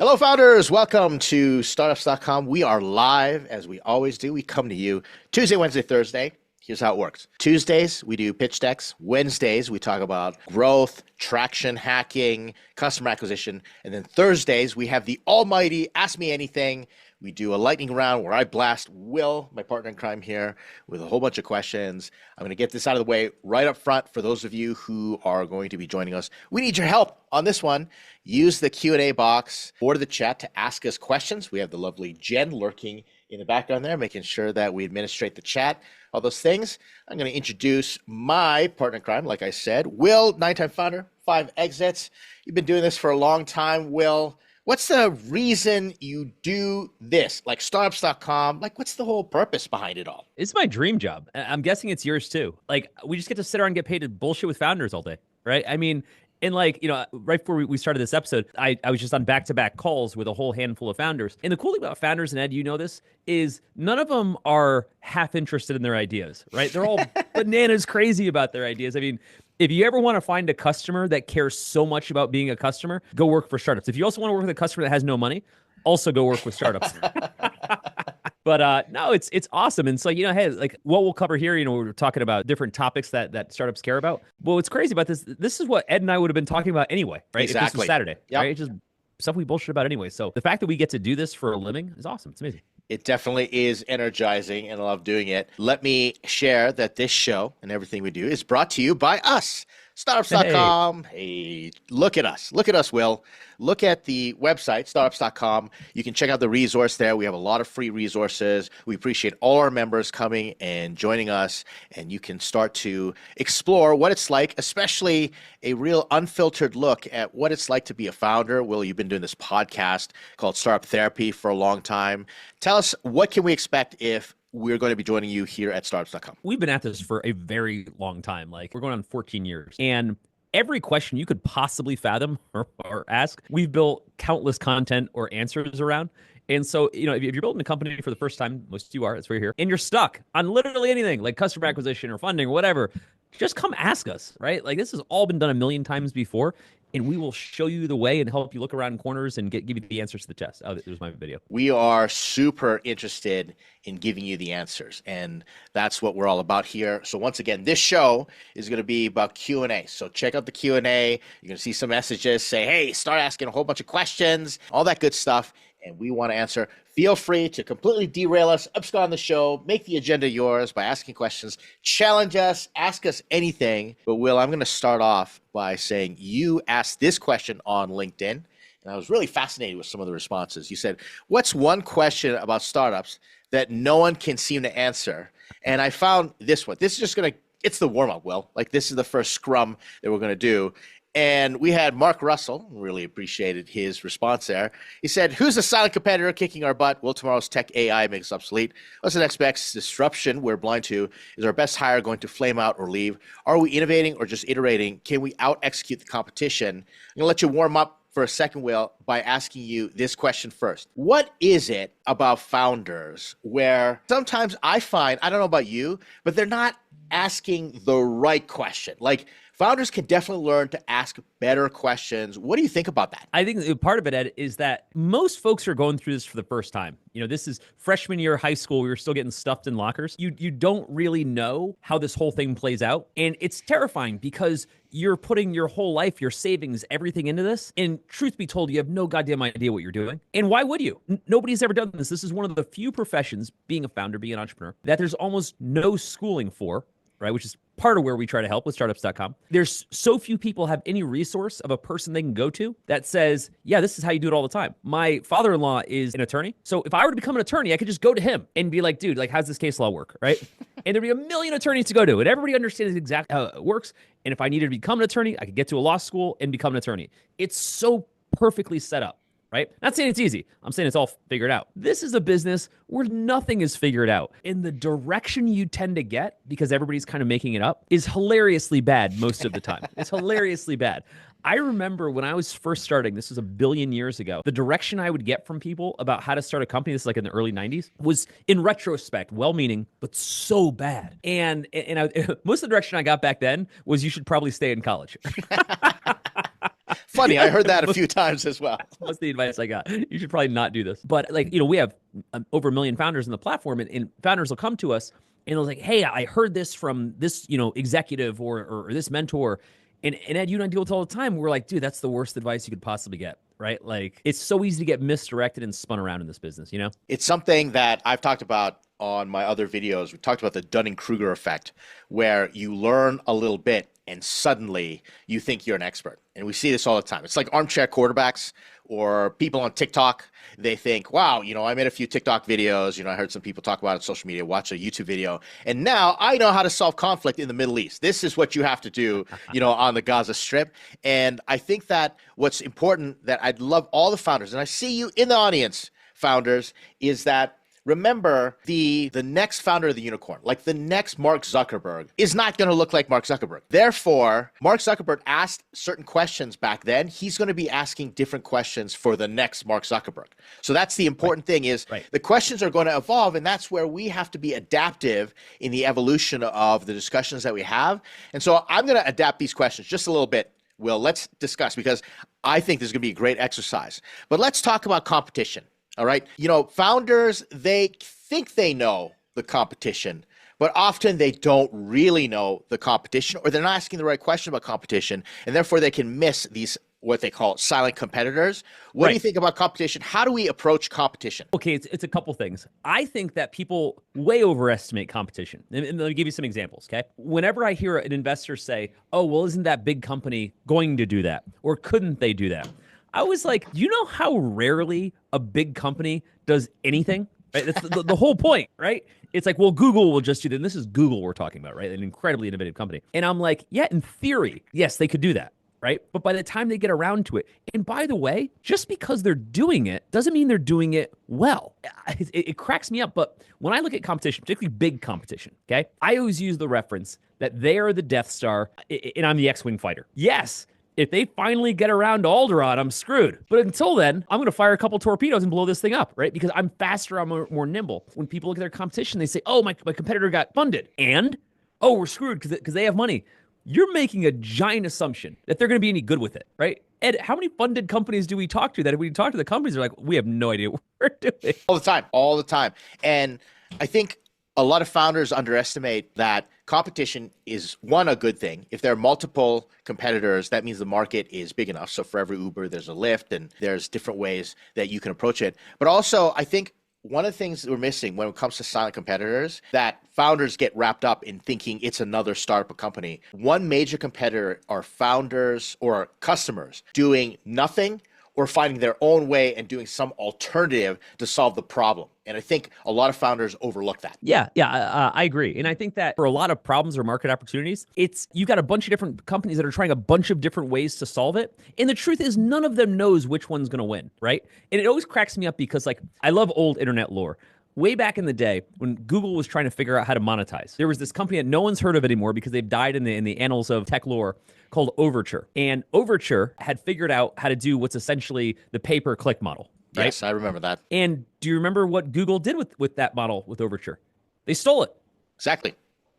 Hello, founders. Welcome to Startups.com. We are live, as we always do. We come to you Tuesday, Wednesday, Thursday. Here's how it works. Tuesdays, we do pitch decks. Wednesdays, we talk about growth, traction, hacking, customer acquisition. And then Thursdays, we have the almighty Ask Me Anything. We do a lightning round where I blast Will, my partner in crime here, with a whole bunch of questions. I'm going to get this out of the way right up front for those of you who are going to be joining us. We need your help on this one. Use the Q&A box or the chat to ask us questions. We have the lovely Jen lurking in the background there, making sure that we administrate the chat, all those things. I'm going to introduce my partner in crime, like I said, Will, 9-time founder, 5 exits. You've been doing this for a long time, Will. What's the reason you do this? Like Startups.com, like what's the whole purpose behind it all? It's my dream job. I'm guessing it's yours too. Like we just get to sit around and get paid to bullshit with founders all day, right? I mean, and like, right before we started this episode, I was just on back-to-back calls with a whole handful of founders. And the cool thing about founders, and Ed, you know this, is none of them are half interested in their ideas, right? They're all bananas crazy about their ideas. I mean, if you ever want to find a customer that cares so much about being a customer, go work for startups. If you also want to work with a customer that has no money, also go work with startups. But no, it's awesome. And so, hey, like what we'll cover here, we're talking about different topics that startups care about. Well, what's crazy about this is what Ed and I would have been talking about anyway, right? Exactly. If this was Saturday, Yep. right? It's just stuff we bullshit about anyway. So the fact that we get to do this for a living is awesome. It's amazing. It definitely is energizing, and I love doing it. Let me share that this show and everything we do is brought to you by us. Startups.com. Hey, look at us. Look at us, Will. Look at the website, startups.com. You can check out the resource there. We have a lot of free resources. We appreciate all our members coming and joining us, and you can start to explore what it's like, especially a real unfiltered look at what it's like to be a founder. Will, you've been doing this podcast called Startup Therapy for a long time. Tell us, what can we expect if we're going to be joining you here at Startups.com? We've been at this for a very long time. Like we're going on 14 years. And every question you could possibly fathom or ask, we've built countless content or answers around. And so, if you're building a company for the first time, most of you are, that's why you're here, and you're stuck on literally anything like customer acquisition or funding or whatever, just come ask us, right? Like this has all been done a million times before. And we will show you the way and help you look around corners and give you the answers to the test. Oh, there's my video. We are super interested in giving you the answers, and that's what we're all about here. So once again, this show is going to be about Q&A. So check out the Q&A. You're going to see some messages say, hey, start asking a whole bunch of questions, all that good stuff, and we want to answer. Feel free to completely derail us, abscond the show, make the agenda yours by asking questions, challenge us, ask us anything. But Will, I'm going to start off by saying you asked this question on LinkedIn, and I was really fascinated with some of the responses. You said, what's one question about startups that no one can seem to answer? And I found this one. This is just it's the warm-up, Will. Like this is the first scrum that we're going to do. And we had Marc Russell, really appreciated his response there. He said, who's the silent competitor kicking our butt? Will tomorrow's tech AI make us obsolete? What's the next best disruption we're blind to? Is our best hire going to flame out or leave? Are we innovating or just iterating? Can we out-execute the competition? I'm going to let you warm up for a second, Will, by asking you this question first. What is it about founders where sometimes I find, I don't know about you, but they're not asking the right question? Like, founders can definitely learn to ask better questions. What do you think about that? I think part of it, Ed, is that most folks are going through this for the first time. This is freshman year of high school. We were still getting stuffed in lockers. You don't really know how this whole thing plays out. And it's terrifying because you're putting your whole life, your savings, everything into this. And truth be told, you have no goddamn idea what you're doing. And why would you? Nobody's ever done this. This is one of the few professions, being a founder, being an entrepreneur, that there's almost no schooling for, right? Which is part of where we try to help with Startups.com. There's so few people have any resource of a person they can go to that says, yeah, this is how you do it all the time. My father-in-law is an attorney. So if I were to become an attorney, I could just go to him and be like, dude, like, how's this case law work, right? And there'd be a million attorneys to go to, and everybody understands exactly how it works. And if I needed to become an attorney, I could get to a law school and become an attorney. It's so perfectly set up. Right? Not saying it's easy. I'm saying it's all figured out. This is a business where nothing is figured out. And the direction you tend to get, because everybody's kind of making it up, is hilariously bad most of the time. It's hilariously bad. I remember when I was first starting, this was a billion years ago, the direction I would get from people about how to start a company, this is like in the early 90s, was in retrospect, well-meaning, but so bad. And most of the direction I got back then was you should probably stay in college. Funny, I heard that a few times as well. What's the advice I got? You should probably not do this. But like, we have over 1 million founders in the platform, and founders will come to us and they'll like, hey, I heard this from this, executive or this mentor. And Ed, you and I deal with it all the time. We're like, dude, that's the worst advice you could possibly get, right? Like, it's so easy to get misdirected and spun around in this business, It's something that I've talked about on my other videos. We talked about the Dunning-Kruger effect, where you learn a little bit and suddenly you think you're an expert. And we see this all the time. It's like armchair quarterbacks or people on TikTok. They think, wow, I made a few TikTok videos. I heard some people talk about it on social media, watch a YouTube video. And now I know how to solve conflict in the Middle East. This is what you have to do, on the Gaza Strip. And I think that what's important that I'd love all the founders, and I see you in the audience, founders, is that remember, the next founder of the unicorn, like the next Mark Zuckerberg, is not going to look like Mark Zuckerberg. Therefore, Mark Zuckerberg asked certain questions back then. He's going to be asking different questions for the next Mark Zuckerberg. So that's the important thing is the questions are going to evolve, and that's where we have to be adaptive in the evolution of the discussions that we have. And so I'm going to adapt these questions just a little bit. Will, let's discuss, because I think this is going to be a great exercise. But let's talk about competition. All right. Founders, they think they know the competition, but often they don't really know the competition, or they're not asking the right question about competition, and therefore they can miss these, what they call silent competitors. What do you think about competition? How do we approach competition? Okay, it's a couple things. I think that people way overestimate competition. And let me give you some examples, okay? Whenever I hear an investor say, oh, well, isn't that big company going to do that? Or couldn't they do that? I was like, do you know how rarely a big company does anything? Right? That's the whole point, right? It's like, well, Google will just do that. And this is Google we're talking about, right? An incredibly innovative company. And I'm like, yeah, in theory, yes, they could do that, right? But by the time they get around to it, and by the way, just because they're doing it doesn't mean they're doing it well. It cracks me up. But when I look at competition, particularly big competition, okay, I always use the reference that they are the Death Star and I'm the X-Wing fighter. Yes. If they finally get around to Alderaan, I'm screwed. But until then, I'm going to fire a couple torpedoes and blow this thing up, right? Because I'm faster, I'm more nimble. When people look at their competition, they say, oh, my competitor got funded. And, oh, we're screwed because they have money. You're making a giant assumption that they're going to be any good with it, right? Ed, how many funded companies do we talk to that if we talk to the companies, they're like, we have no idea what we're doing? All the time. And I think a lot of founders underestimate that competition is, one, a good thing. If there are multiple competitors, that means the market is big enough. So for every Uber, there's a Lyft, and there's different ways that you can approach it. But also, I think one of the things that we're missing when it comes to silent competitors, that founders get wrapped up in thinking it's another startup company. One major competitor are founders or customers doing nothing or finding their own way and doing some alternative to solve the problem. And I think a lot of founders overlook that. Yeah, I agree. And I think that for a lot of problems or market opportunities, you got a bunch of different companies that are trying a bunch of different ways to solve it. And the truth is none of them knows which one's going to win, right? And it always cracks me up because I love old internet lore. Way back in the day when Google was trying to figure out how to monetize, there was this company that no one's heard of anymore because they've died in the annals of tech lore called Overture. And Overture had figured out how to do what's essentially the pay-per-click model. Right? Yes, I remember that. And do you remember what Google did with that model with Overture? They stole it. Exactly.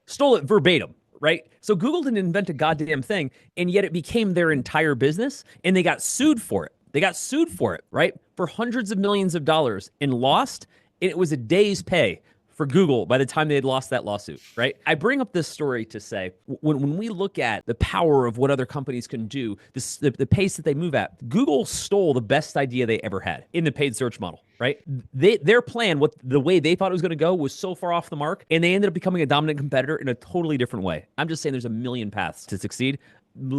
Stole it verbatim, right? So Google didn't invent a goddamn thing, and yet it became their entire business, and they got sued for it. Right? For hundreds of millions of dollars and lost, and it was a day's pay for Google by the time they had lost that lawsuit, right? I bring up this story to say, when we look at the power of what other companies can do, the pace that they move at, Google stole the best idea they ever had in the paid search model, right? Their plan, the way they thought it was going to go was so far off the mark, and they ended up becoming a dominant competitor in a totally different way. I'm just saying there's a million paths to succeed.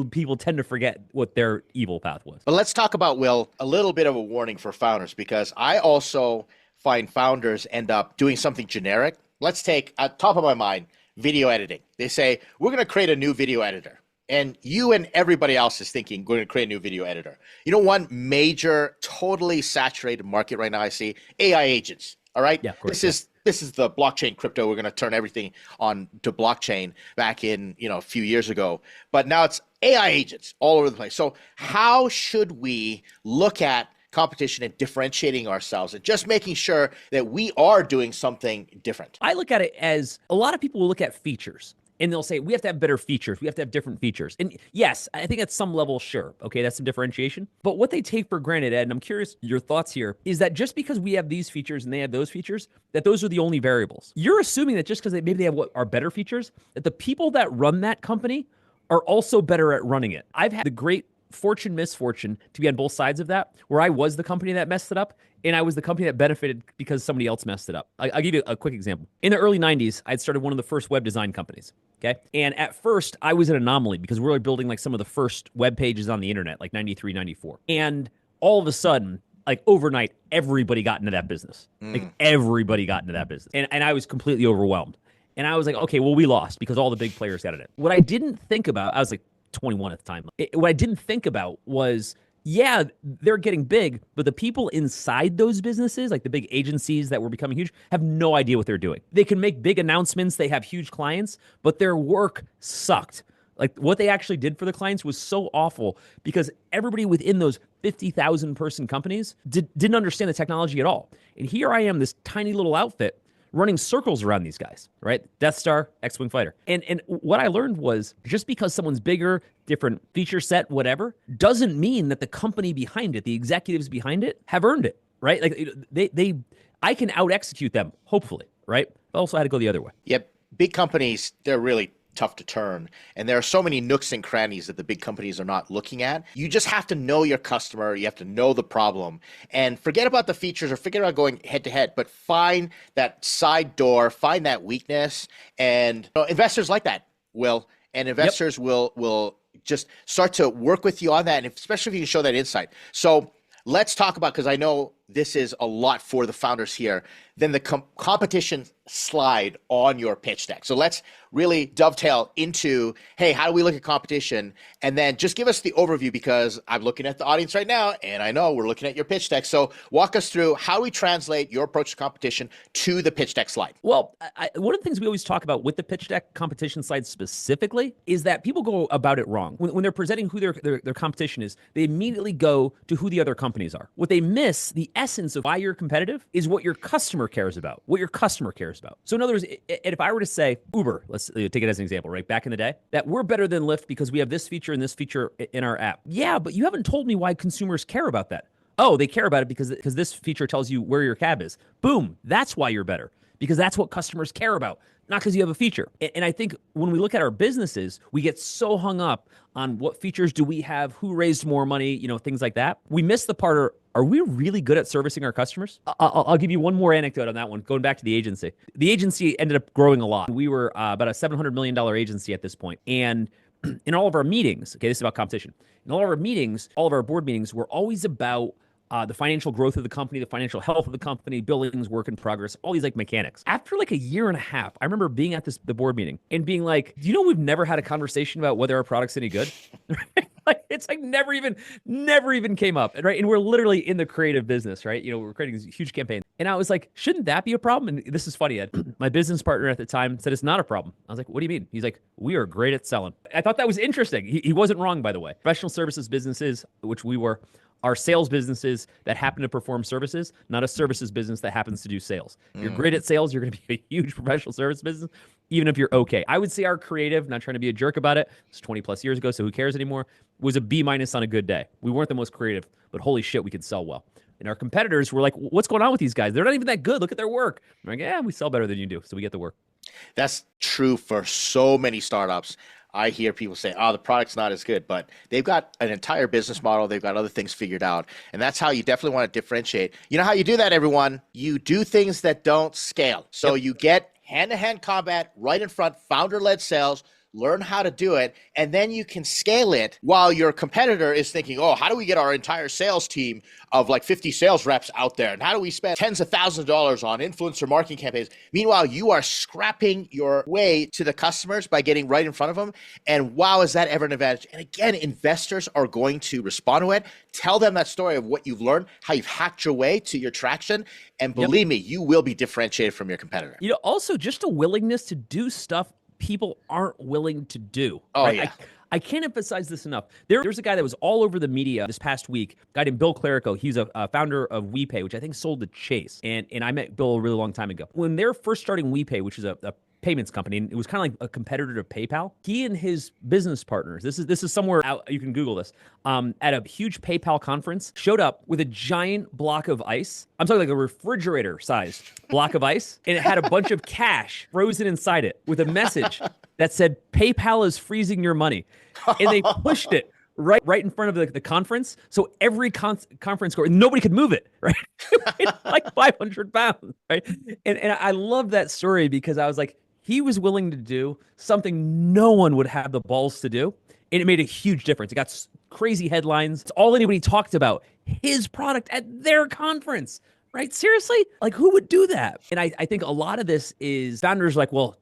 People tend to forget what their evil path was. But let's talk about, Will, a little bit of a warning for founders, because I also find founders end up doing something generic. Let's take, at top of my mind, video editing. They say, we're going to create a new video editor. And you and everybody else is thinking, we're going to create a new video editor. One major, totally saturated market right now I see, AI agents. All right? Yeah, of course, This is the blockchain crypto. We're going to turn everything on to blockchain back in, a few years ago. But now it's AI agents all over the place. So how should we look at competition and differentiating ourselves and just making sure that we are doing something different? I look at it as a lot of people will look at features. And they'll say, we have to have better features. We have to have different features. And yes, I think at some level, sure. Okay, that's some differentiation. But what they take for granted, Ed, and I'm curious your thoughts here, is that just because we have these features and they have those features, that those are the only variables. You're assuming that just because maybe they have what are better features, that the people that run that company are also better at running it. I've had the great fortune, misfortune to be on both sides of that, where I was the company that messed it up, and I was the company that benefited because somebody else messed it up. I'll give you a quick example. In the early 90s, I'd started one of the first web design companies. Okay. And at first, I was an anomaly because we were building like some of the first web pages on the internet, like 93, 94. And all of a sudden, like overnight, everybody got into that business. Like everybody got into that business. And I was completely overwhelmed. And I was like, okay, well, we lost because all the big players got in it. What I didn't think about, I was like 21 at the time. What I didn't think about was, yeah, they're getting big, but the people inside those businesses, like the big agencies that were becoming huge, have no idea what they're doing. They can make big announcements, they have huge clients, but their work sucked. Like what they actually did for the clients was so awful because everybody within those 50,000 person companies didn't understand the technology at all. And here I am, this tiny little outfit running circles around these guys, right? Death Star, X-Wing fighter. And what I learned was just because someone's bigger, different feature set, whatever, doesn't mean that the company behind it, the executives behind it, have earned it, right? Like I can out-execute them, hopefully, right? I also had to go the other way. Yep. Big companies, they're really tough to turn. And there are so many nooks and crannies that the big companies are not looking at. You just have to know your customer. You have to know the problem and forget about the features or forget about going head to head, but find that side door, find that weakness. And investors like that, Will, and investors will just start to work with you on that. And especially if you can show that insight. So let's talk about, because I know this is a lot for the founders here, then the competition slide on your pitch deck. So let's really dovetail into, hey, how do we look at competition? And then just give us the overview, because I'm looking at the audience right now, and I know we're looking at your pitch deck. So walk us through how we translate your approach to competition to the pitch deck slide. Well, one of the things we always talk about with the pitch deck competition slide specifically is that people go about it wrong. When they're presenting who their competition is, they immediately go to who the other companies are. What they miss, the essence of why you're competitive, is what your customer cares about, what your customer cares about. So in other words, if I were to say Uber, let's take it as an example, right? Back in the day, that we're better than Lyft because we have this feature and this feature in our app. Yeah, but you haven't told me why consumers care about that. Oh, they care about it because this feature tells you where your cab is. Boom, that's why you're better, because that's what customers care about, not because you have a feature. And I think when we look at our businesses, we get so hung up on what features do we have, who raised more money, things like that. We miss the part, are we really good at servicing our customers? I'll give you one more anecdote on that one, going back to the agency. The agency ended up growing a lot. We were about a $700 million agency at this point. And in all of our meetings, okay, this is about competition. In all of our meetings, all of our board meetings were always about the financial growth of the company, the financial health of the company, billings, work in progress, all these like mechanics. After like a year and a half, I remember being at the board meeting and being like, do you know we've never had a conversation about whether our product's any good? Like it's like never even came up, right? And we're literally in the creative business, right? We're creating these huge campaigns. And I was like, shouldn't that be a problem? And this is funny, Ed. My business partner at the time said it's not a problem. I was like, what do you mean? He's like, we are great at selling. I thought that was interesting. He wasn't wrong, by the way. Professional services businesses, which we were, are sales businesses that happen to perform services, not a services business that happens to do sales. If you're great at sales, you're going to be a huge professional service business, even if you're okay. I would say our creative, not trying to be a jerk about it, it's 20 plus years ago, so who cares anymore, was a B- on a good day. We weren't the most creative, but holy shit, we could sell well. And our competitors were like, what's going on with these guys? They're not even that good. Look at their work. I'm like, yeah, we sell better than you do, so we get the work. That's true for so many startups. I hear people say, oh, the product's not as good, but they've got an entire business model. They've got other things figured out. And that's how you definitely want to differentiate. You know how you do that, everyone? You do things that don't scale. So you get hand-to-hand combat right in front, founder-led sales, learn how to do it, and then you can scale it while your competitor is thinking, oh, how do we get our entire sales team of like 50 sales reps out there? And how do we spend tens of thousands of dollars on influencer marketing campaigns? Meanwhile, you are scrapping your way to the customers by getting right in front of them. And wow, is that ever an advantage? And again, investors are going to respond to it. Tell them that story of what you've learned, how you've hacked your way to your traction. And believe me, you will be differentiated from your competitor. Also just a willingness to do stuff people aren't willing to do. Oh, right? yeah. I can't emphasize this enough. There's a guy that was all over the media this past week, a guy named Bill Clerico. He's a founder of WePay, which I think sold to Chase. And I met Bill a really long time ago. When they're first starting WePay, which is a payments company, and it was kind of like a competitor to PayPal. He and his business partners, this is somewhere out, you can Google this, at a huge PayPal conference, showed up with a giant block of ice. I'm talking like a refrigerator-sized block of ice, and it had a bunch of cash frozen inside it with a message that said, "PayPal is freezing your money," and they pushed it right in front of the conference. So every conference goer, nobody could move it, right? It's like 500 pounds, right? And I love that story because I was like, he was willing to do something no one would have the balls to do. And it made a huge difference. It got crazy headlines. It's all anybody talked about. His product at their conference, right? Seriously? Like, who would do that? And I think a lot of this is founders like, well,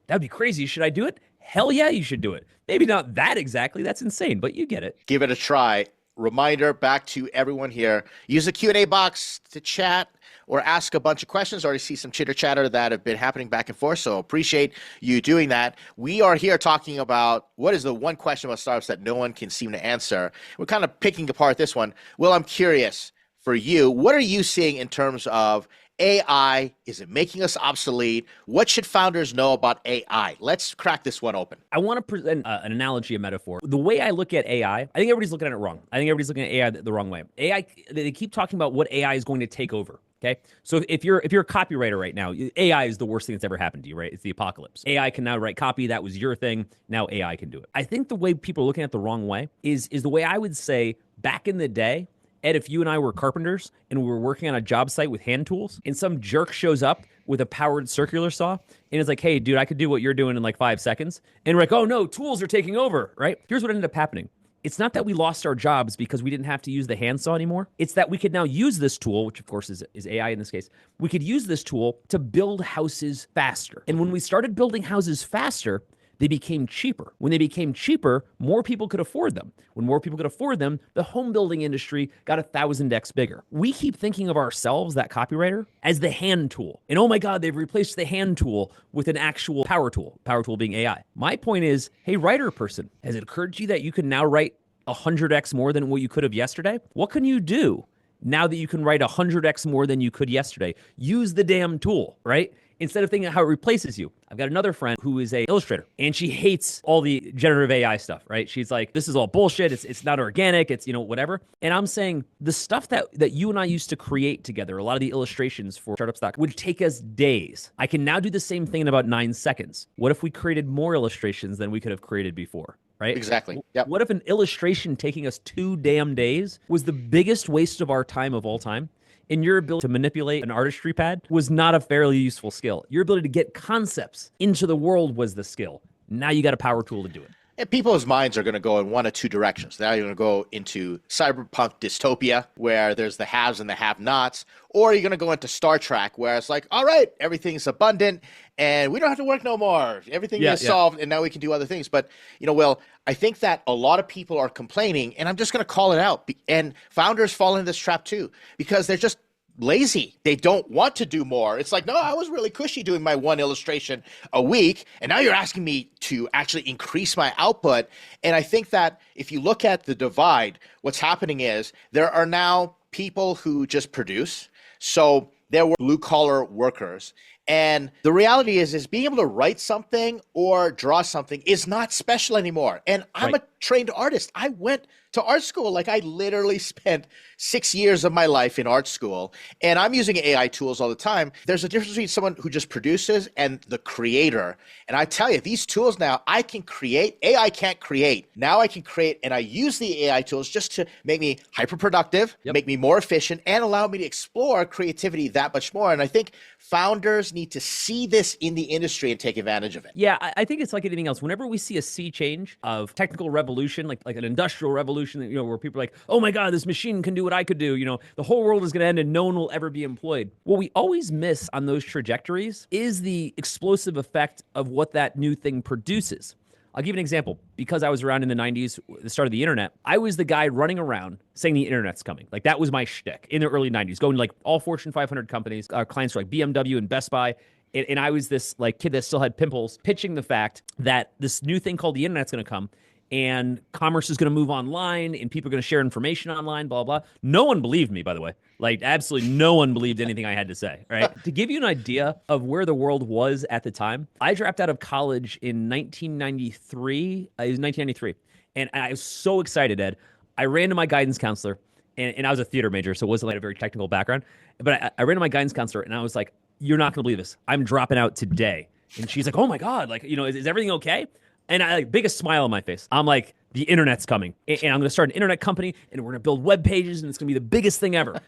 that'd be crazy. Should I do it? Hell yeah, you should do it. Maybe not that exactly. That's insane, but you get it. Give it a try. Reminder back to everyone here. Use the Q&A box to chat or ask a bunch of questions. Already see some chitter chatter that have been happening back and forth, so appreciate you doing that. We are here talking about what is the one question about startups that no one can seem to answer. We're kind of picking apart this one. Will, I'm curious for you, what are you seeing in terms of AI? Is it making us obsolete? What should founders know about AI? Let's crack this one open. I want to present an analogy, a metaphor. The way I look at AI, I think everybody's looking at it wrong. I think everybody's looking at AI the wrong way. AI, they keep talking about what AI is going to take over. Okay, so if you're a copywriter right now, AI is the worst thing that's ever happened to you, right? It's the apocalypse. AI can now write copy. That was your thing. Now AI can do it. I think the way people are looking at it the wrong way is the way I would say back in the day. Ed, if you and I were carpenters and we were working on a job site with hand tools and some jerk shows up with a powered circular saw and is like, hey, dude, I could do what you're doing in like 5 seconds. And we're like, oh no, tools are taking over, right? Here's what ended up happening. It's not that we lost our jobs because we didn't have to use the handsaw anymore. It's that we could now use this tool, which of course is AI in this case. We could use this tool to build houses faster. And when we started building houses faster, they became cheaper. When they became cheaper, more people could afford them. When more people could afford them, the home building industry got 1,000x bigger. We keep thinking of ourselves, that copywriter, as the hand tool. And oh my God, they've replaced the hand tool with an actual power tool being AI. My point is, hey, writer person, has it occurred to you that you can now write 100x more than what you could have yesterday? What can you do now that you can write 100x more than you could yesterday? Use the damn tool, right? Instead of thinking how it replaces you. I've got another friend who is an illustrator, and she hates all the generative AI stuff, right? She's like, this is all bullshit. It's not organic. It's, whatever. And I'm saying the stuff that you and I used to create together, a lot of the illustrations for Startups.com would take us days. I can now do the same thing in about 9 seconds. What if we created more illustrations than we could have created before? Right? Exactly. Yep. What if an illustration taking us 2 damn days was the biggest waste of our time of all time? And your ability to manipulate an artistry pad was not a fairly useful skill. Your ability to get concepts into the world was the skill. Now you got a power tool to do it. And people's minds are going to go in one of two directions. Now you're going to go into cyberpunk dystopia, where there's the haves and the have-nots, or you're going to go into Star Trek, where it's like, all right, everything's abundant, and we don't have to work no more. Everything is solved, and now we can do other things. But, Will, I think that a lot of people are complaining, and I'm just going to call it out. And founders fall into this trap too, because they're just lazy. They don't want to do more. It's like, no, I was really cushy doing my one illustration a week, and now you're asking me to actually increase my output. And I think that if you look at the divide, what's happening is there are now people who just produce. So there were blue-collar workers. And the reality is being able to write something or draw something is not special anymore. And I'm a trained artist. I went to art school. Like, I literally spent 6 years of my life in art school, and I'm using AI tools all the time. There's a difference between someone who just produces and the creator. And I tell you, these tools now, I can create. AI can't create. Now I can create, and I use the AI tools just to make me hyper-productive, make me more efficient, and allow me to explore creativity that much more. And I think founders need to see this in the industry and take advantage of it. Yeah, I think it's like anything else. Whenever we see a sea change of technical revolution, like an industrial revolution, where people are like, oh my God, this machine can do what I could do. The whole world is going to end and no one will ever be employed. What we always miss on those trajectories is the explosive effect of what that new thing produces. I'll give you an example. Because I was around in the 90s, the start of the internet, I was the guy running around saying the internet's coming. Like, that was my shtick in the early 90s, going to like all Fortune 500 companies. Our clients were like BMW and Best Buy. And I was this like kid that still had pimples, pitching the fact that this new thing called the internet's going to come, and commerce is going to move online, and people are going to share information online, blah, blah. No one believed me, by the way. Like absolutely no one believed anything I had to say, right? To give you an idea of where the world was at the time, I dropped out of college in 1993. It was 1993. And I was so excited, Ed. I ran to my guidance counselor, and I was a theater major, so it wasn't like a very technical background. But I ran to my guidance counselor, and I was like, "You're not going to believe this. I'm dropping out today." And she's like, "Oh my God, like, is everything okay?" And I like biggest smile on my face. I'm like, the internet's coming, and I'm going to start an internet company, and we're going to build web pages, and it's going to be the biggest thing ever.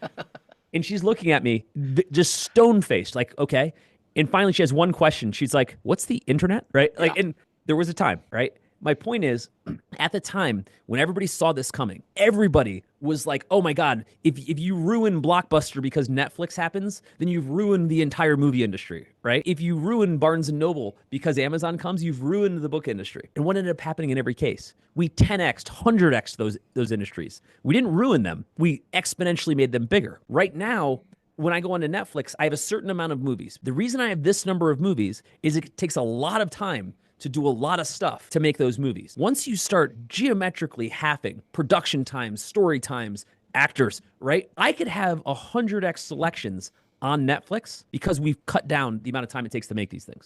And she's looking at me, just stone faced, like, okay. And finally, she has one question. She's like, "What's the internet?" Right? Like, and there was a time, right? My point is, at the time when everybody saw this coming, everybody was like, "Oh my God, if you ruin Blockbuster because Netflix happens, then you've ruined the entire movie industry, right? If you ruin Barnes and Noble because Amazon comes, you've ruined the book industry." And what ended up happening in every case? We 10x'd, 100x'd those industries. We didn't ruin them. We exponentially made them bigger. Right now, when I go onto Netflix, I have a certain amount of movies. The reason I have this number of movies is it takes a lot of time to do a lot of stuff to make those movies. Once you start geometrically halving production times, story times, actors, right? I could have 100x selections on Netflix because we've cut down the amount of time it takes to make these things.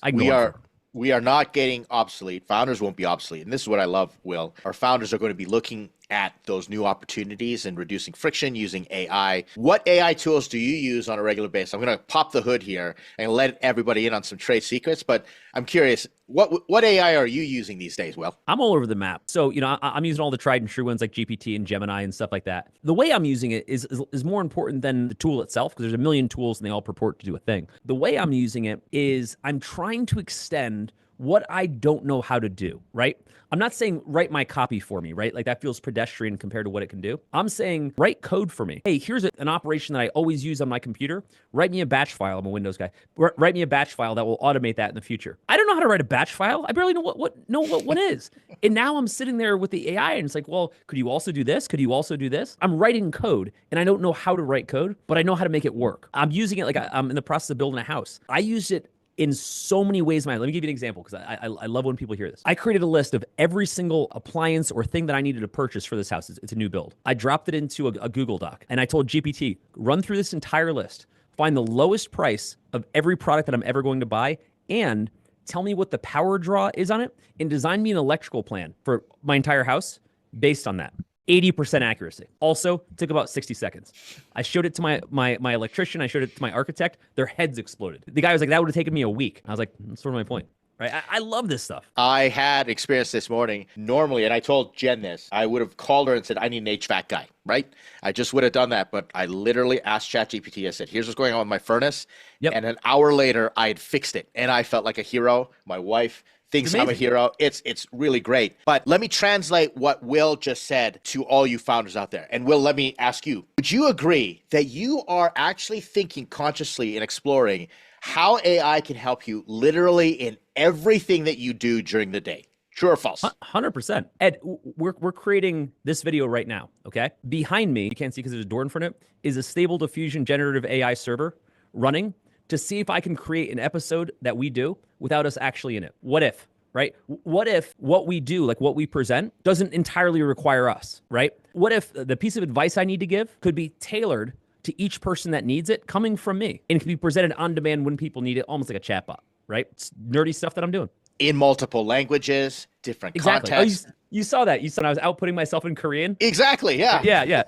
We are not getting obsolete. Founders won't be obsolete. And this is what I love, Will. Our founders are going to be looking at those new opportunities and reducing friction using AI. What AI tools do you use on a regular basis? I'm going to pop the hood here and let everybody in on some trade secrets, but I'm curious, what AI are you using these days, Will? I'm all over the map. So, I'm using all the tried and true ones like GPT and Gemini and stuff like that. The way I'm using it is more important than the tool itself, because there's a million tools and they all purport to do a thing. The way I'm using it is I'm trying to extend what I don't know how to do, right? I'm not saying write my copy for me, right? Like that feels pedestrian compared to what it can do. I'm saying write code for me. Hey, here's an operation that I always use on my computer. Write me a batch file. I'm a Windows guy. Write me a batch file that will automate that in the future. I don't know how to write a batch file. I barely know what is. And now I'm sitting there with the AI and it's like, well, could you also do this? Could you also do this? I'm writing code and I don't know how to write code, but I know how to make it work. I'm using it like I'm in the process of building a house. I used it in so many ways. Let me give you an example because I love when people hear this. I created a list of every single appliance or thing that I needed to purchase for this house. It's a new build. I dropped it into a Google Doc and I told GPT, run through this entire list, find the lowest price of every product that I'm ever going to buy, and tell me what the power draw is on it, and design me an electrical plan for my entire house based on that. 80% accuracy. Also, took about 60 seconds. I showed it to my electrician. I showed it to my architect. Their heads exploded. The guy was like, that would have taken me a week. I was like, that's sort of my point. Right? I love this stuff. I had experience this morning. Normally, and I told Jen this, I would have called her and said, I need an HVAC guy, right? I just would have done that. But I literally asked ChatGPT, I said, here's what's going on with my furnace. Yep. And an hour later, I had fixed it. And I felt like a hero. My wife thinks I'm a hero. It's really great. But let me translate what Will just said to all you founders out there. And Will, let me ask you, would you agree that you are actually thinking consciously and exploring how AI can help you literally in everything that you do during the day? True or false? 100%. Ed, we're creating this video right now, okay? Behind me, you can't see because there's a door in front of it, is a Stable Diffusion generative AI server running to see if I can create an episode that we do without us actually in it. What if, right? What if what we do, like what we present, doesn't entirely require us, right? What if the piece of advice I need to give could be tailored to each person that needs it coming from me, and it can be presented on demand when people need it, almost like a chatbot, right? It's nerdy stuff that I'm doing. In multiple languages, different contexts. Oh, you saw that. You saw I was outputting myself in Korean. Exactly, yeah. Yeah.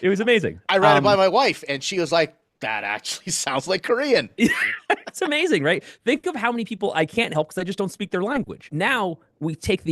It was amazing. I ran it by my wife, and she was like, that actually sounds like Korean. It's amazing, right? Think of how many people I can't help because I just don't speak their language. Now we take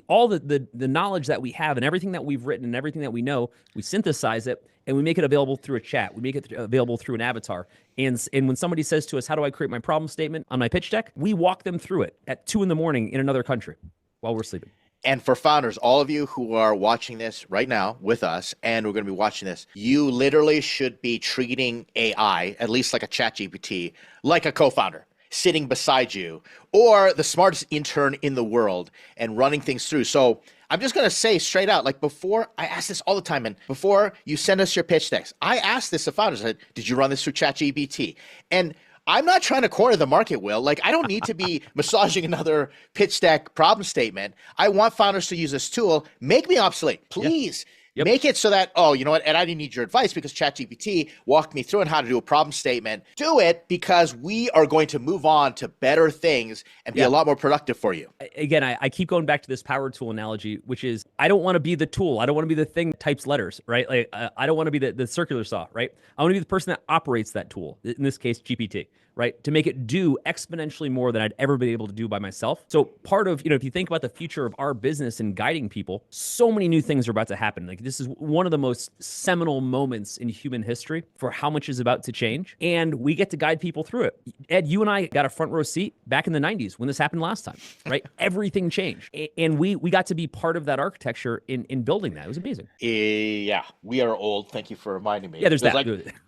all the knowledge that we have and everything that we've written and everything that we know, we synthesize it and we make it available through a chat. We make it available through an avatar. And when somebody says to us, how do I create my problem statement on my pitch deck? We walk them through it at 2 a.m. in another country while we're sleeping. And for founders, all of you who are watching this right now with us, and we're going to be watching this, you literally should be treating AI, at least like a ChatGPT, like a co-founder sitting beside you or the smartest intern in the world and running things through. So I'm just going to say straight out, like before, I ask this all the time, and before you send us your pitch decks, I asked this to founders, I said, did you run this through ChatGPT? And I'm not trying to corner the market, Will. Like, I don't need to be massaging another pitch deck problem statement. I want founders to use this tool. Make me obsolete. Please Yep. Make it so that, oh, you know what? And I didn't need your advice because ChatGPT walked me through on how to do a problem statement. Do it because we are going to move on to better things and be a lot more productive for you. Again, I keep going back to this power tool analogy, which is I don't want to be the tool. I don't want to be the thing that types letters, right? Like I don't want to be the circular saw, right? I want to be the person that operates that tool, in this case, GPT, right? To make it do exponentially more than I'd ever been able to do by myself. So part of, if you think about the future of our business and guiding people, so many new things are about to happen. Like this is one of the most seminal moments in human history for how much is about to change. And we get to guide people through it. Ed, you and I got a front row seat back in the 90s when this happened last time, right? Everything changed. And we got to be part of that architecture in building that. It was amazing. Yeah, we are old. Thank you for reminding me. Yeah, there's that. Like,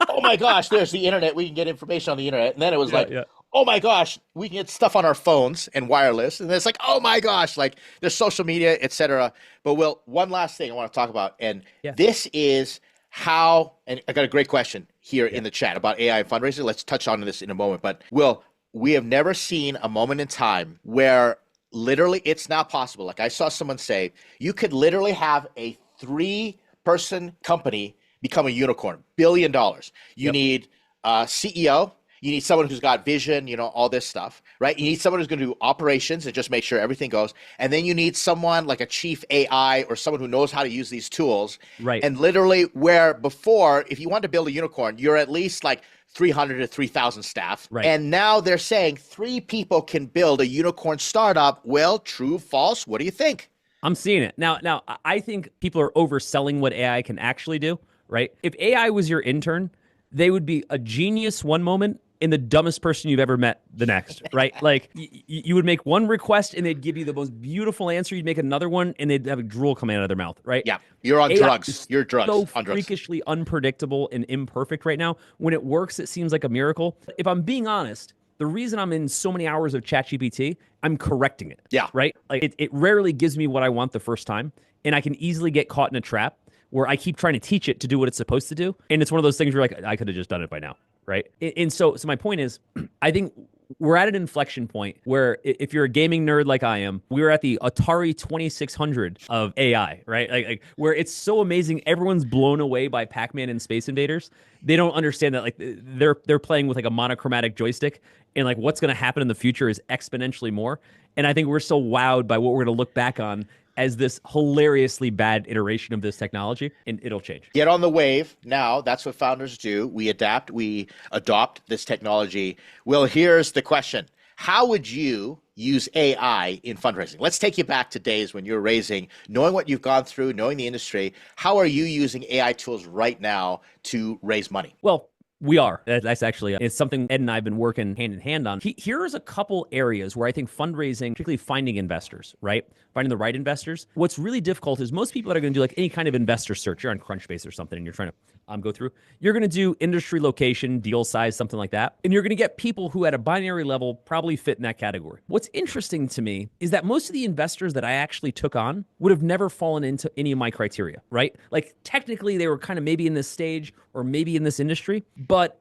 oh my gosh, there's the internet. We can get information on the internet. And then it was oh my gosh, we can get stuff on our phones and wireless. And it's like, oh my gosh, like there's social media, etc. But Will, one last thing I want to talk about. And this is how, and I got a great question here in the chat about AI and fundraising. Let's touch on this in a moment. But Will, we have never seen a moment in time where literally it's not possible. Like I saw someone say, you could literally have a 3-person company become a unicorn, $1 billion. You need a CEO. You need someone who's got vision, all this stuff, right? You need someone who's going to do operations and just make sure everything goes. And then you need someone like a chief AI or someone who knows how to use these tools. Right. And literally where before, if you want to build a unicorn, you're at least like 300 to 3,000 staff. Right. And now they're saying 3 people can build a unicorn startup. Well, true, false? What do you think? I'm seeing it. Now, I think people are overselling what AI can actually do, right? If AI was your intern, they would be a genius one moment and the dumbest person you've ever met the next, right? Like you would make one request and they'd give you the most beautiful answer. You'd make another one and they'd have a drool coming out of their mouth, right? Yeah, you're on drugs. You're drugs. So on drugs. Freakishly unpredictable and imperfect right now. When it works, it seems like a miracle. If I'm being honest, the reason I'm in so many hours of ChatGPT, I'm correcting it. Yeah. Right? Like it rarely gives me what I want the first time, and I can easily get caught in a trap where I keep trying to teach it to do what it's supposed to do. And it's one of those things where like, I could have just done it by now, right? And so my point is, I think we're at an inflection point where if you're a gaming nerd like I am, we're at the Atari 2600 of AI, right? Like where it's so amazing, everyone's blown away by Pac-Man and Space Invaders. They don't understand that like they're playing with like a monochromatic joystick, and like what's going to happen in the future is exponentially more. And I think we're so wowed by what we're going to look back on as this hilariously bad iteration of this technology, and it'll change. Get on the wave now. That's what founders do. We adapt, we adopt this technology. Well, here's the question. How would you use AI in fundraising? Let's take you back to days when you're raising, knowing what you've gone through, knowing the industry. How are you using AI tools right now to raise money? Well, we are. That's actually, it's something Ed and I have been working hand in hand on. Here's a couple areas where I think fundraising, particularly finding investors, right? Finding the right investors. What's really difficult is most people that are going to do like any kind of investor search, you're on Crunchbase or something and you're trying to go through, you're going to do industry, location, deal size, something like that. And you're going to get people who at a binary level probably fit in that category. What's interesting to me is that most of the investors that I actually took on would have never fallen into any of my criteria, right? Like technically they were kind of maybe in this stage or maybe in this industry, but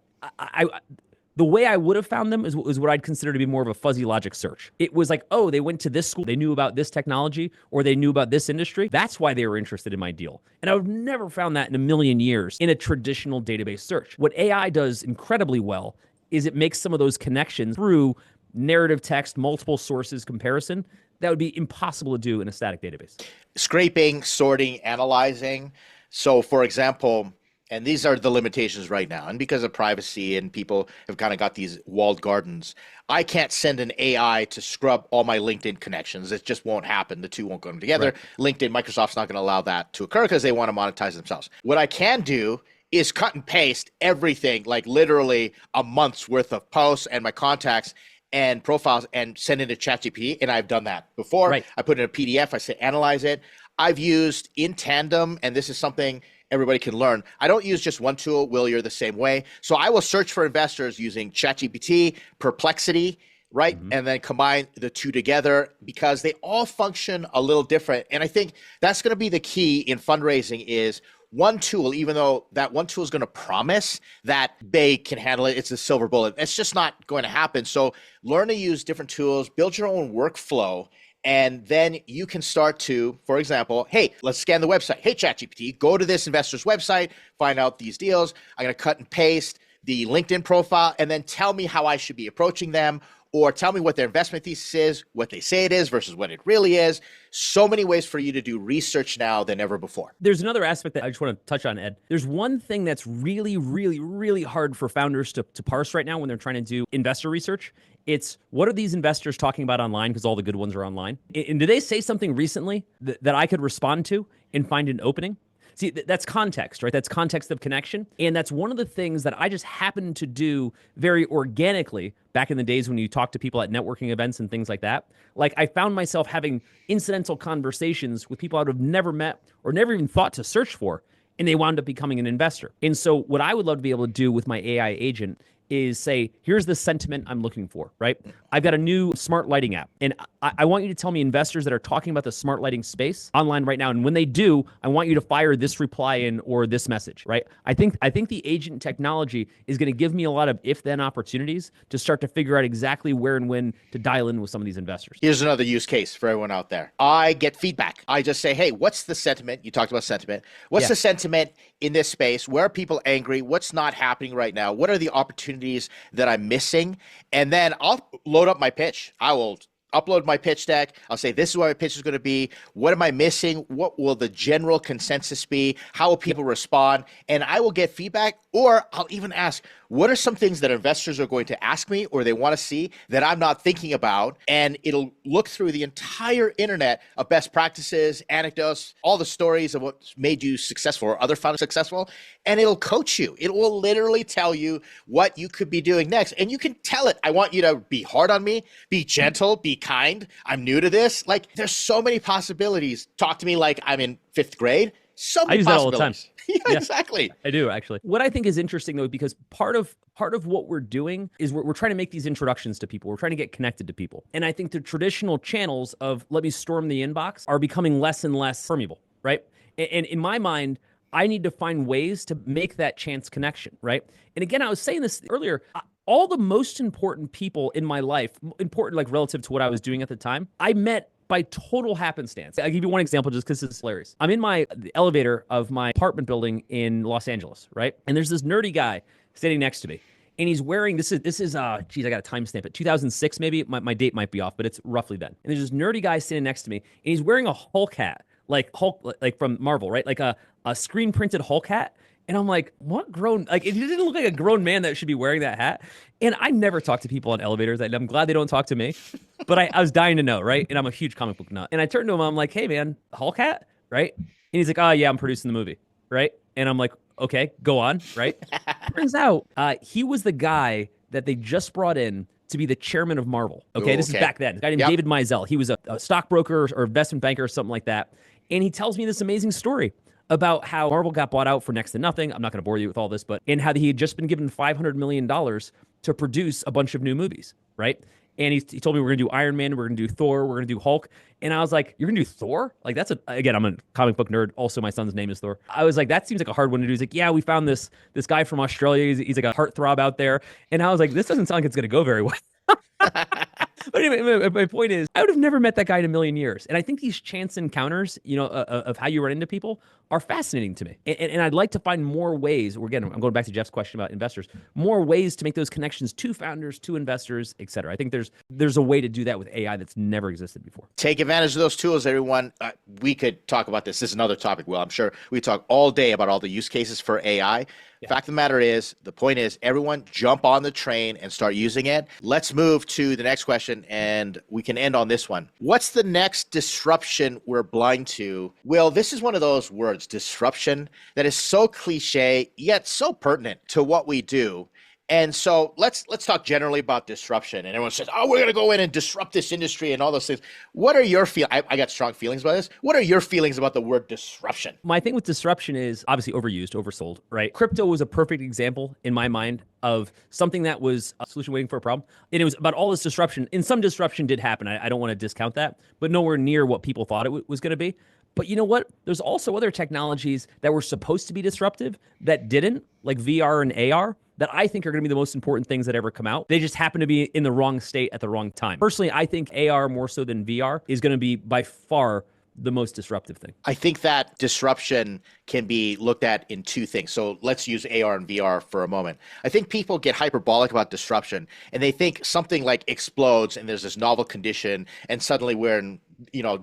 the way I would have found them is what I'd consider to be more of a fuzzy logic search. It was like, oh, they went to this school, they knew about this technology, or they knew about this industry. That's why they were interested in my deal. And I would have never found that in a million years in a traditional database search. What AI does incredibly well is it makes some of those connections through narrative text, multiple sources comparison that would be impossible to do in a static database. Scraping, sorting, analyzing. So for example, and these are the limitations right now. And because of privacy and people have kind of got these walled gardens, I can't send an AI to scrub all my LinkedIn connections. It just won't happen. The two won't go together. Right. LinkedIn, Microsoft's not going to allow that to occur because they want to monetize themselves. What I can do is cut and paste everything, like literally a month's worth of posts and my contacts and profiles and send it to ChatGPT. And I've done that before. Right. I put it in a PDF. I say, analyze it. I've used in tandem, and this is something everybody can learn. I don't use just one tool. Will, you're the same way. So I will search for investors using ChatGPT, Perplexity, right? Mm-hmm. And then combine the two together because they all function a little different. And I think that's going to be the key in fundraising is one tool, even though that one tool is going to promise that they can handle it, it's a silver bullet. It's just not going to happen. So learn to use different tools, build your own workflow, And then you can start to, for example, hey, let's scan the website. Hey, ChatGPT, go to this investor's website, find out these deals. I'm going to cut and paste the LinkedIn profile, and then tell me how I should be approaching them, or tell me what their investment thesis is, what they say it is versus what it really is. So many ways for you to do research now than ever before. There's another aspect that I just want to touch on, Ed. There's one thing that's really, really, really hard for founders to parse right now when they're trying to do investor research. It's what are these investors talking about online, because all the good ones are online. And did they say something recently that I could respond to and find an opening? See, that's context, right? That's context of connection. And that's one of the things that I just happened to do very organically back in the days when you talk to people at networking events and things like that. Like, I found myself having incidental conversations with people I would have never met or never even thought to search for, and they wound up becoming an investor. And so what I would love to be able to do with my AI agent is say, here's the sentiment I'm looking for, right? I've got a new smart lighting app, and I want you to tell me investors that are talking about the smart lighting space online right now. And when they do, I want you to fire this reply in or this message, right? I think the agent technology is going to give me a lot of if-then opportunities to start to figure out exactly where and when to dial in with some of these investors. Here's another use case for everyone out there. I get feedback. I just say, hey, what's the sentiment? You talked about sentiment. What's the sentiment in this space? Where are people angry? What's not happening right now? What are the opportunities that I'm missing? And then I'll load up my pitch. I will upload my pitch deck. I'll say, this is what my pitch is going to be. What am I missing? What will the general consensus be? How will people respond? And I will get feedback, or I'll even ask, what are some things that investors are going to ask me or they want to see that I'm not thinking about? And it'll look through the entire internet of best practices, anecdotes, all the stories of what's made you successful or other founders successful, and it'll coach you. It will literally tell you what you could be doing next. And you can tell it, I want you to be hard on me, be gentle, be kind. I'm new to this. Like, there's so many possibilities. Talk to me like I'm in 5th grade. So many I use that all the time. Yeah, exactly. I do, actually. What I think is interesting, though, because part of what we're doing is we're trying to make these introductions to people. We're trying to get connected to people. And I think the traditional channels of let me storm the inbox are becoming less and less permeable, right? And in my mind, I need to find ways to make that chance connection, right? And again, I was saying this earlier, all the most important people in my life, important like relative to what I was doing at the time, I met by total happenstance. I'll give you one example just because it's hilarious. I'm in the elevator of my apartment building in Los Angeles, right? And there's this nerdy guy standing next to me. And he's wearing, this is geez, I got to timestamp it, 2006 maybe, my date might be off, but it's roughly then. And there's this nerdy guy sitting next to me, and he's wearing a Hulk hat, like Hulk, like from Marvel, right? Like a screen printed Hulk hat. And I'm like, what grown, like, it didn't look like a grown man that should be wearing that hat. And I never talk to people on elevators. I'm glad they don't talk to me, but I was dying to know, right? And I'm a huge comic book nut. And I turned to him, I'm like, hey man, Hulk hat, right? And he's like, oh yeah, I'm producing the movie, right? And I'm like, okay, go on, right? Turns out he was the guy that they just brought in to be the chairman of Marvel. Okay, this is back then. A guy named David Mizell. He was a stockbroker or investment banker or something like that. And he tells me this amazing story about how Marvel got bought out for next to nothing. I'm not going to bore you with all this, but and how he had just been given $500 million to produce a bunch of new movies, right? And he told me we're going to do Iron Man, we're going to do Thor, we're going to do Hulk. And I was like, you're going to do Thor? Like, again, I'm a comic book nerd. Also, my son's name is Thor. I was like, that seems like a hard one to do. He's like, yeah, we found this guy from Australia. He's like a heartthrob out there. And I was like, this doesn't sound like it's going to go very well. But anyway, my point is, I would have never met that guy in a million years. And I think these chance encounters, of how you run into people are fascinating to me. And I'd like to find more ways, again, I'm going back to Jeff's question about investors, more ways to make those connections to founders, to investors, et cetera. I think there's a way to do that with AI that's never existed before. Take advantage of those tools, everyone. We could talk about this. This is another topic. Well, I'm sure we talk all day about all the use cases for AI. Yeah. Fact of the matter is, the point is, everyone jump on the train and start using it. Let's move to the next question, and we can end on this one. What's the next disruption we're blind to? Well, this is one of those words, disruption, that is so cliche, yet so pertinent to what we do. And so let's talk generally about disruption. And everyone says, oh, we're going to go in and disrupt this industry and all those things. What are your feelings? I got strong feelings about this. What are your feelings about the word disruption? My thing with disruption is obviously overused, oversold, right? Crypto was a perfect example in my mind of something that was a solution waiting for a problem. And it was about all this disruption. And some disruption did happen. I don't want to discount that, but nowhere near what people thought it was going to be. But you know what? There's also other technologies that were supposed to be disruptive that didn't, like VR and AR. that I think are going to be the most important things that ever come out. They just happen to be in the wrong state at the wrong time. Personally, I think AR more so than VR is going to be by far the most disruptive thing. I think that disruption can be looked at in two things. So let's use AR and VR for a moment. I think people get hyperbolic about disruption and they think something like explodes and there's this novel condition and suddenly we're in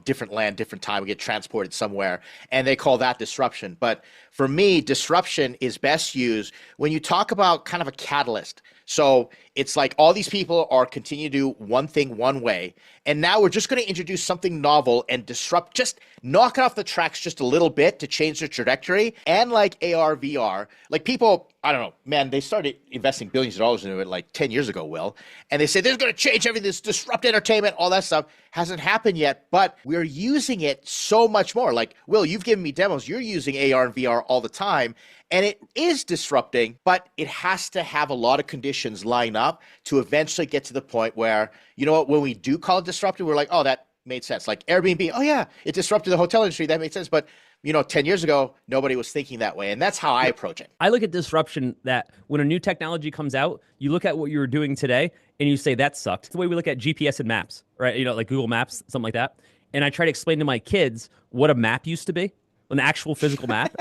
different land, different time, we get transported somewhere, and they call that disruption. But for me, disruption is best used when you talk about kind of a catalyst. So it's like all these people are continuing to do one thing one way, and now we're just going to introduce something novel and disrupt, just knock it off the tracks just a little bit to change the trajectory. And like AR, VR, like people, I don't know, man, they started investing billions of dollars into it like 10 years ago, Will, and they say this is going to change everything, this disrupt entertainment, all that stuff. Hasn't happened yet, but we're using it so much more. Like, Will, you've given me demos, you're using AR and VR all the time, and it is disrupting, but it has to have a lot of conditions line up to eventually get to the point where, you know what, when we do call it disruptive, we're like, oh, that made sense. Like Airbnb, oh yeah, it disrupted the hotel industry, that made sense. But 10 years ago, nobody was thinking that way. And that's how I approach it. I look at disruption that when a new technology comes out, you look at what you were doing today and you say, that sucked. It's the way we look at GPS and maps, right? Like Google Maps, something like that. And I try to explain to my kids what a map used to be, an actual physical map.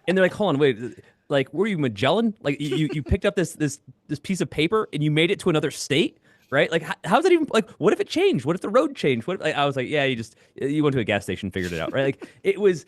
And they're like, hold on, wait, like, were you Magellan? Like you picked up this piece of paper and you made it to another state? Right? Like, how's that even, like, what if it changed? What if the road changed? What if, like, I was like, yeah, you went to a gas station, figured it out, right? Like, it was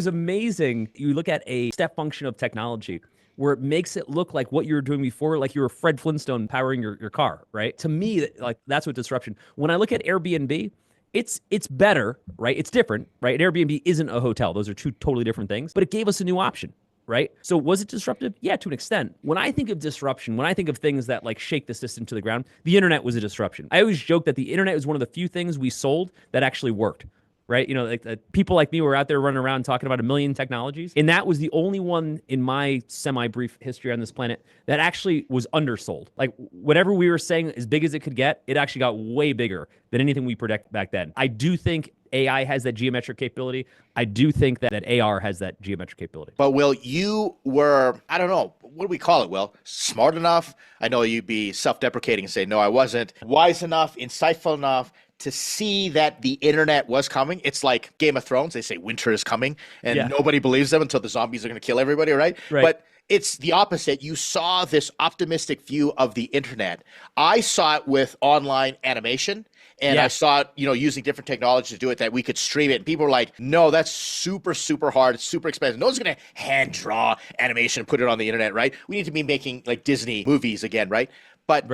amazing. You look at a step function of technology where it makes it look like what you were doing before, like you were Fred Flintstone powering your car, right? To me, like, that's what disruption. When I look at Airbnb, it's better, right? It's different, right? An Airbnb isn't a hotel. Those are two totally different things, but it gave us a new option. Right? So was it disruptive? Yeah, to an extent. When I think of disruption, when I think of things that like shake the system to the ground, the internet was a disruption. I always joke that the internet was one of the few things we sold that actually worked. Right? Like people like me were out there running around talking about a million technologies. And that was the only one in my semi-brief history on this planet that actually was undersold. Like whatever we were saying as big as it could get, it actually got way bigger than anything we predict back then. I do think AI has that geometric capability. I do think that AR has that geometric capability. But Will, you were, I don't know, what do we call it, Will? Smart enough? I know you'd be self-deprecating and say, no, I wasn't. Wise enough, insightful enough to see that the internet was coming. It's like Game of Thrones. They say winter is coming and nobody believes them until the zombies are going to kill everybody, right? But it's the opposite. You saw this optimistic view of the internet. I saw it with online animation. And I saw it, using different technology to do it, that we could stream it. And people were like, no, that's super, super hard. It's super expensive. No one's going to hand draw animation and put it on the internet, right? We need to be making like Disney movies again, right? But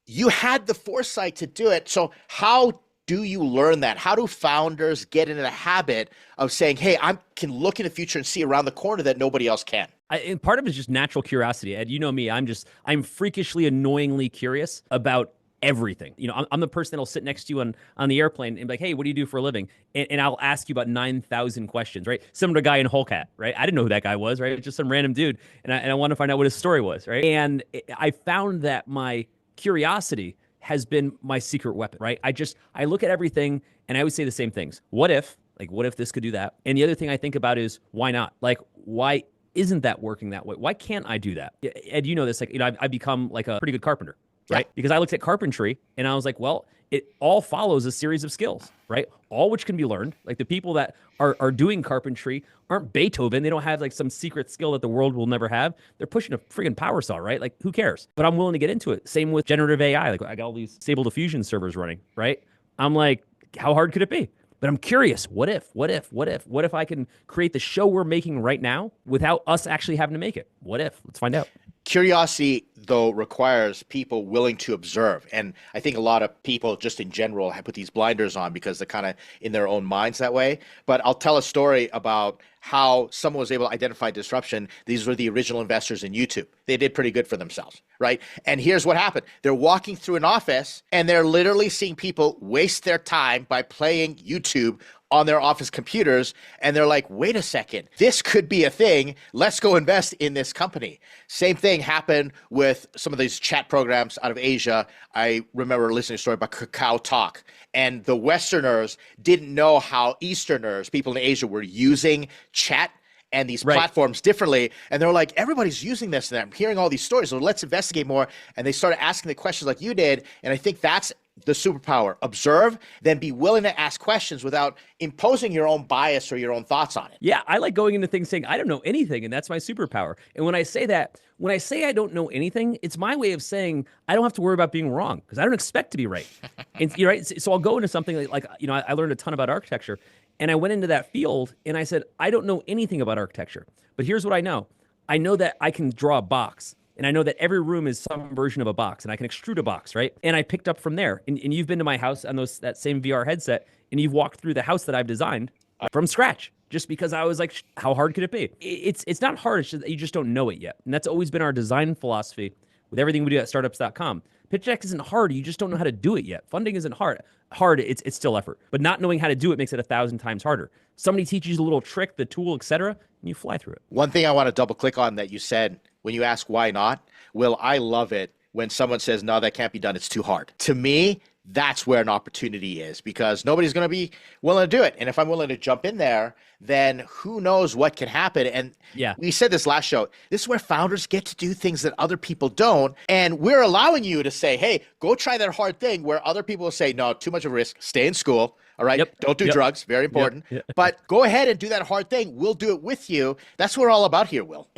you had the foresight to do it. So how do you learn that? How do founders get into the habit of saying, hey, I can look in the future and see around the corner that nobody else can? And part of it is just natural curiosity. Ed, you know me, I'm freakishly annoyingly curious about everything. I'm the person that'll sit next to you on the airplane and be like, hey, what do you do for a living? And I'll ask you about 9,000 questions, right? Similar to a guy in Hulk hat, right? I didn't know who that guy was, right? It was just some random dude. And I want to find out what his story was, right? And I found that my curiosity has been my secret weapon, right? I look at everything and I always say the same things. What if this could do that? And the other thing I think about is why not? Like, why isn't that working that way? Why can't I do that? Ed, you know this, like, I've become like a pretty good carpenter. Right? Because I looked at carpentry and I was like, well, it all follows a series of skills, right? All which can be learned. Like the people that are doing carpentry aren't Beethoven. They don't have like some secret skill that the world will never have. They're pushing a friggin' power saw, right? Like who cares? But I'm willing to get into it. Same with generative AI. Like I got all these Stable Diffusion servers running, right? I'm like, how hard could it be? But I'm curious, what if I can create the show we're making right now without us actually having to make it? What if? Let's find out. Curiosity, though, requires people willing to observe. And I think a lot of people just in general have put these blinders on because they're kind of in their own minds that way. But I'll tell a story about how someone was able to identify disruption. These were the original investors in YouTube. They did pretty good for themselves, right? And here's what happened. They're walking through an office and they're literally seeing people waste their time by playing YouTube on their office computers. And they're like, wait a second, this could be a thing. Let's go invest in this company. Same thing happened with some of these chat programs out of Asia. I remember listening to a story about Kakao Talk. And the Westerners didn't know how Easterners, people in Asia, were using chat and these Right. platforms differently. And they're like, everybody's using this and I'm hearing all these stories. So let's investigate more. And they started asking the questions like you did. And I think that's the superpower. Observe, then be willing to ask questions without imposing your own bias or your own thoughts on it. Yeah, I like going into things saying I don't know anything, and that's my superpower. And when I say that, when I say I don't know anything, it's my way of saying I don't have to worry about being wrong because I don't expect to be right. And you're right. So I'll go into something like I learned a ton about architecture, and I went into that field and I said I don't know anything about architecture, but here's what I know. I know that I can draw a box. And I know that every room is some version of a box, and I can extrude a box, right? And I picked up from there. And you've been to my house on that same VR headset, and you've walked through the house that I've designed from scratch, just because I was like, how hard could it be? It's not hard. It's just that you just don't know it yet. And that's always been our design philosophy with everything we do at Startups.com. Pitch deck isn't hard. You just don't know how to do it yet. Funding isn't hard. It's still effort. But not knowing how to do it makes it 1,000 times harder. Somebody teaches you a little trick, the tool, etc., and you fly through it. One thing I want to double click on that you said when you ask why not, Will, I love it when someone says, no, that can't be done. It's too hard. To me, that's where an opportunity is because nobody's going to be willing to do it. And if I'm willing to jump in there, then who knows what can happen. And yeah, we said this last show, this is where founders get to do things that other people don't. And we're allowing you to say, hey, go try that hard thing where other people will say, no, too much of a risk. Stay in school. All right. Yep. Don't do drugs. Very important. Yep. But go ahead and do that hard thing. We'll do it with you. That's what we're all about here, Will.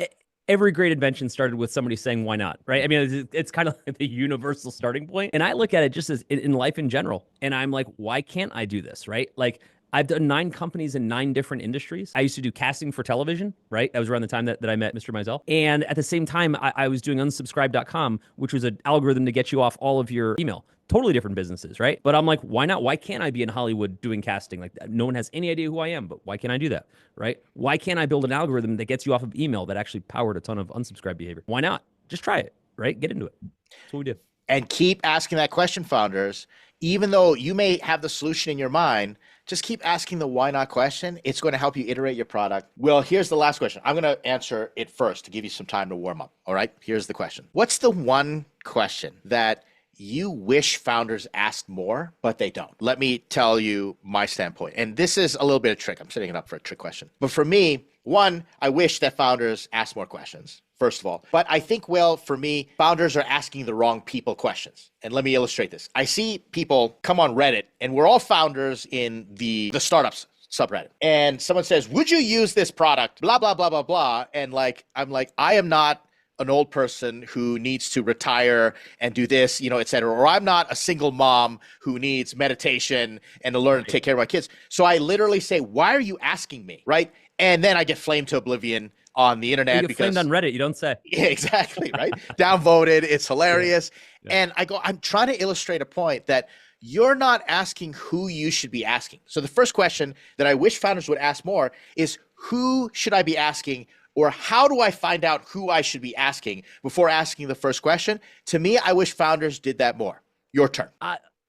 Every great invention started with somebody saying, why not? Right. I mean, it's kind of like the universal starting point. And I look at it just as in life in general. And I'm like, why can't I do this? Right. Like I've done 9 companies in 9 different industries. I used to do casting for television, right? That was around the time that I met Mr. Mizell. And at the same time, I was doing Unsubscribe.com, which was an algorithm to get you off all of your email. Totally different businesses, right? But I'm like, why not? Why can't I be in Hollywood doing casting? Like no one has any idea who I am, but why can't I do that, right? Why can't I build an algorithm that gets you off of email that actually powered a ton of unsubscribe behavior? Why not? Just try it, right? Get into it. That's what we do. And keep asking that question, founders. Even though you may have the solution in your mind, just keep asking the why not question. It's going to help you iterate your product. Well, here's the last question. I'm going to answer it first to give you some time to warm up. All right, here's the question. What's the one question that you wish founders asked more, but they don't? Let me tell you my standpoint. And this is a little bit of trick. I'm setting it up for a trick question. But for me, one, I wish that founders asked more questions, first of all. But I think, well, for me, founders are asking the wrong people questions. And let me illustrate this. I see people come on Reddit, and we're all founders in the startups subreddit. And someone says, would you use this product? Blah, blah, blah, blah, blah. And I'm like, I am not an old person who needs to retire and do this, et cetera. Or I'm not a single mom who needs meditation and to learn to take care of my kids. So I literally say, why are you asking me? Right. And then I get flamed to oblivion on the internet. You get flamed on Reddit, you don't say. Yeah, exactly. Right. Downvoted. It's hilarious. Yeah. And I go, I'm trying to illustrate a point that you're not asking who you should be asking. So the first question that I wish founders would ask more is, who should I be asking? Or how do I find out who I should be asking before asking the first question? To me, I wish founders did that more. Your turn.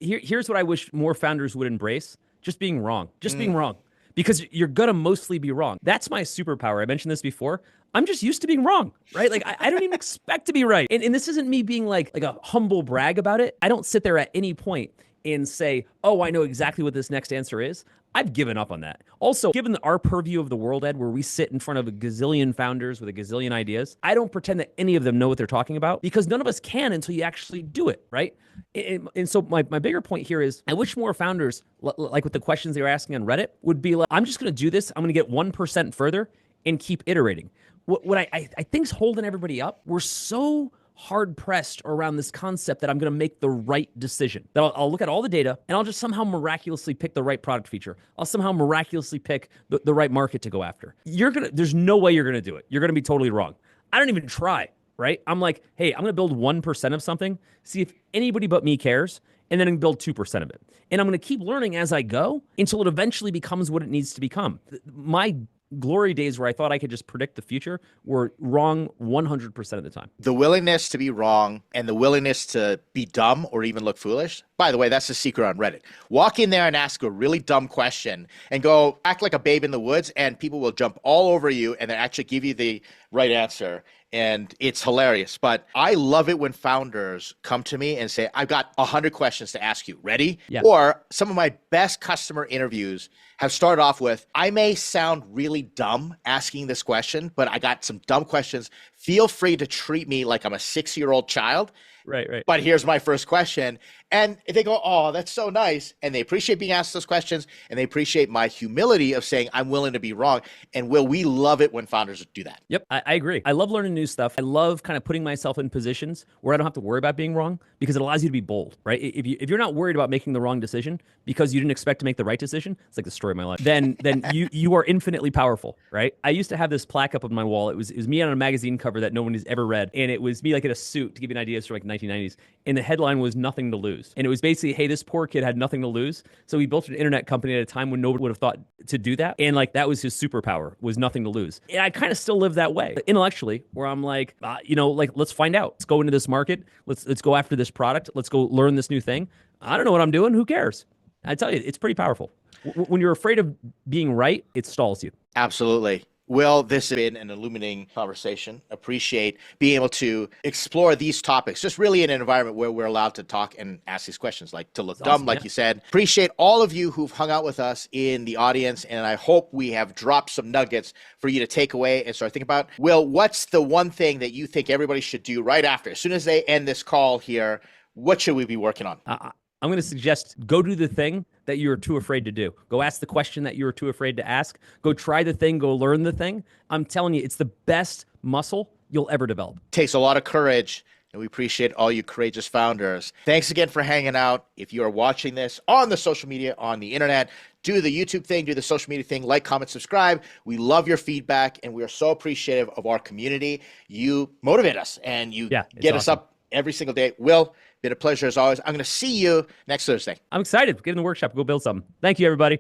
Here's what I wish more founders would embrace. Just being wrong. Just being wrong. Because you're going to mostly be wrong. That's my superpower. I mentioned this before. I'm just used to being wrong, right? Like I don't even expect to be right. And this isn't me being like a humble brag about it. I don't sit there at any point and say, oh, I know exactly what this next answer is. I've given up on that. Also, given our purview of the world, Ed, where we sit in front of a gazillion founders with a gazillion ideas, I don't pretend that any of them know what they're talking about because none of us can until you actually do it, right? And so my bigger point here is I wish more founders, like with the questions they were asking on Reddit, would be like, I'm just going to do this. I'm going to get 1% further and keep iterating. What I think's holding everybody up, we're so hard pressed around this concept that I'm going to make the right decision. That I'll look at all the data and I'll just somehow miraculously pick the right product feature. I'll somehow miraculously pick the right market to go after. There's no way you're going to do it. You're going to be totally wrong. I don't even try, right? I'm like, hey, I'm going to build 1% of something, see if anybody but me cares, and then build 2% of it. And I'm going to keep learning as I go until it eventually becomes what it needs to become. My glory days where I thought I could just predict the future were wrong 100% of the time. The willingness to be wrong and the willingness to be dumb or even look foolish. By the way, that's the secret on Reddit. Walk in there and ask a really dumb question and go act like a babe in the woods, and people will jump all over you and then actually give you the right answer. and it's hilarious. But I love it when founders come to me and say, I've got 100 questions to ask you. Ready? Yeah. Or some of my best customer interviews have started off with, I may sound really dumb asking this question, but I got some dumb questions. Feel free to treat me like I'm a 6-year-old child. Right. But here's my first question. And they go, oh, that's so nice. And they appreciate being asked those questions. And they appreciate my humility of saying, I'm willing to be wrong. And Will, we love it when founders do that. Yep, I agree. I love learning new stuff. I love kind of putting myself in positions where I don't have to worry about being wrong because it allows you to be bold, right? If you're not worried about making the wrong decision because you didn't expect to make the right decision, it's like the story of my life. Then you are infinitely powerful, right? I used to have this plaque up on my wall. It was me on a magazine cover that no one has ever read, and it was me like in a suit, to give you an idea, it's from like 1990s. And the headline was "Nothing to Lose," and it was basically, hey, this poor kid had nothing to lose, so he built an internet company at a time when nobody would have thought to do that, and like that was his superpower, was nothing to lose. And I kind of still live that way intellectually, where I'm like, like let's find out, let's go into this market, let's go after this product, let's go learn this new thing. I don't know what I'm doing. Who cares? I tell you, it's pretty powerful. When you're afraid of being right, it stalls you. Absolutely. Well, this has been an illuminating conversation. Appreciate being able to explore these topics, just really in an environment where we're allowed to talk and ask these questions, like to look dumb, awesome, like you said. Appreciate all of you who've hung out with us in the audience, and I hope we have dropped some nuggets for you to take away and start thinking about. Will, what's the one thing that you think everybody should do right after? As soon as they end this call here, what should we be working on? I'm going to suggest go do the thing that you're too afraid to do. Go ask the question that you're too afraid to ask. Go try the thing. Go learn the thing. I'm telling you, it's the best muscle you'll ever develop. Takes a lot of courage, and we appreciate all you courageous founders. Thanks again for hanging out. If you are watching this on the social media, on the internet, do the YouTube thing, do the social media thing, like, comment, subscribe. We love your feedback, and we are so appreciative of our community. You motivate us, and you get us up every single day. Will, been a pleasure as always. I'm going to see you next Thursday. I'm excited. Get in the workshop. Go build something. Thank you, everybody.